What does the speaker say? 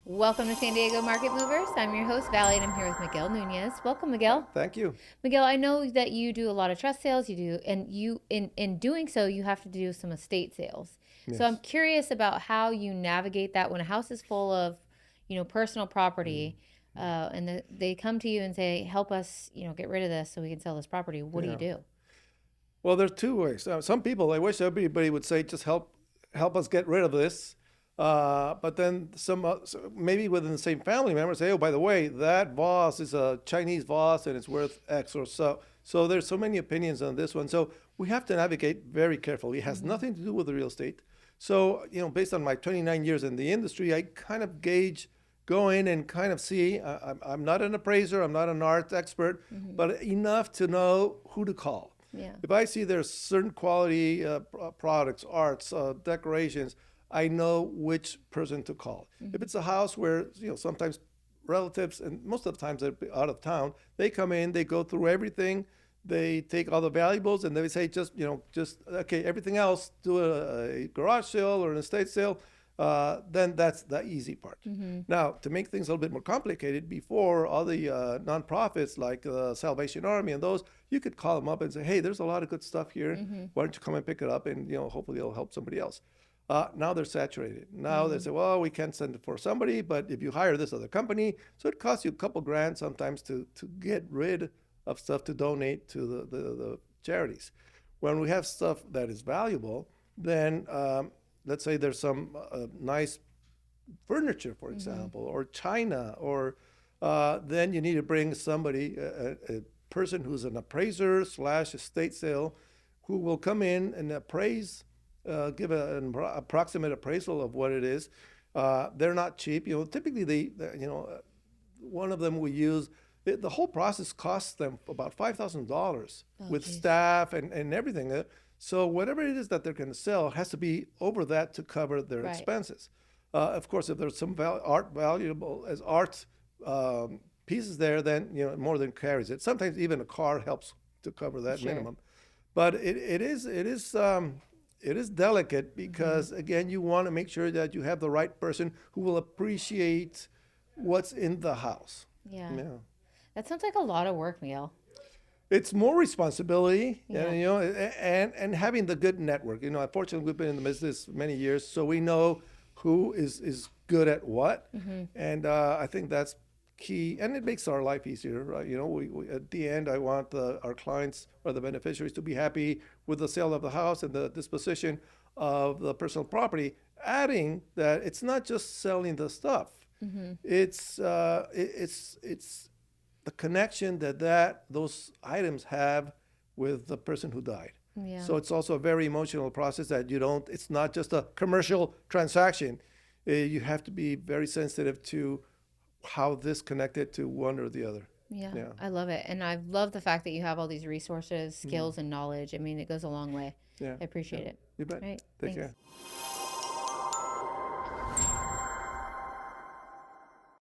Welcome to San Diego Market Movers. I'm your host, Valley, and I'm here with Miguel Nunez. Welcome, Miguel. Thank you. Miguel, I know that you do a lot of trust sales. You do, and you in doing so, you have to do some estate sales. So I'm Yes. curious about how you navigate that when a house is full of, personal Mm. property, and they come to you and say, "Help us, get rid of this so we can sell this property." What do you Yeah. do? Well, there's two ways. Some people, I wish everybody would say, just help us get rid of this. But then maybe within the same family member say, oh, by the way, that vase is a Chinese vase and it's worth X or so. So there's so many opinions on this one. So we have to navigate very carefully. It has nothing to do with the real estate. So, based on my 29 years in the industry, I kind of go in and kind of see. I'm not an appraiser, I'm not an art expert, but enough to know who to call. Yeah. If I see there's certain quality products, arts, decorations, I know which person to call. If it's a house where sometimes relatives and most of the times they're out of town, they come in, they go through everything, they take all the valuables, and they say just okay, everything else do a garage sale or an estate sale. Then that's the easy part. Now, to make things a little bit more complicated, before all the nonprofits like the Salvation Army and those, you could call them up and say, "Hey, there's a lot of good stuff here. Why don't you come and pick it up? And hopefully it'll help somebody else." Now they're saturated. Now they say, "Well, we can't send it for somebody, but if you hire this other company, so it costs you a couple grand sometimes to get rid of stuff to donate to the charities." When we have stuff that is valuable, then let's say there's some nice furniture, for example, or china, or then you need to bring somebody, a person who's an appraiser slash estate sale, who will come in and appraise, give an approximate appraisal of what it is. They're not cheap. Typically one of them we use. The whole process costs them about $5,000 with Geez. staff and everything. So whatever it is that they're going to sell has to be over that to cover their Right. expenses. Of course, if there's some art valuable as art pieces there, then more than carries it. Sometimes even a car helps to cover that Sure. minimum. But it is delicate because again, you want to make sure that you have the right person who will appreciate what's in the house. Yeah. Yeah. That sounds like a lot of work, Miguel. It's more responsibility, Yeah. and having the good network. Unfortunately, we've been in the business many years, so we know who is good at what, and I think that's key, and it makes our life easier, right? We at the end, I want our clients or the beneficiaries to be happy with the sale of the house and the disposition of the personal property. Adding that it's not just selling the stuff; it's the connection that those items have with the person who died. Yeah. So it's also a very emotional process that it's not just a commercial transaction. You have to be very sensitive to how this connected to one or the other. Yeah, Yeah. I love it. And I love the fact that you have all these resources, skills, and knowledge. I mean, it goes a long way. Yeah. I appreciate Yeah. it. You bet. All right. Take Thanks. care.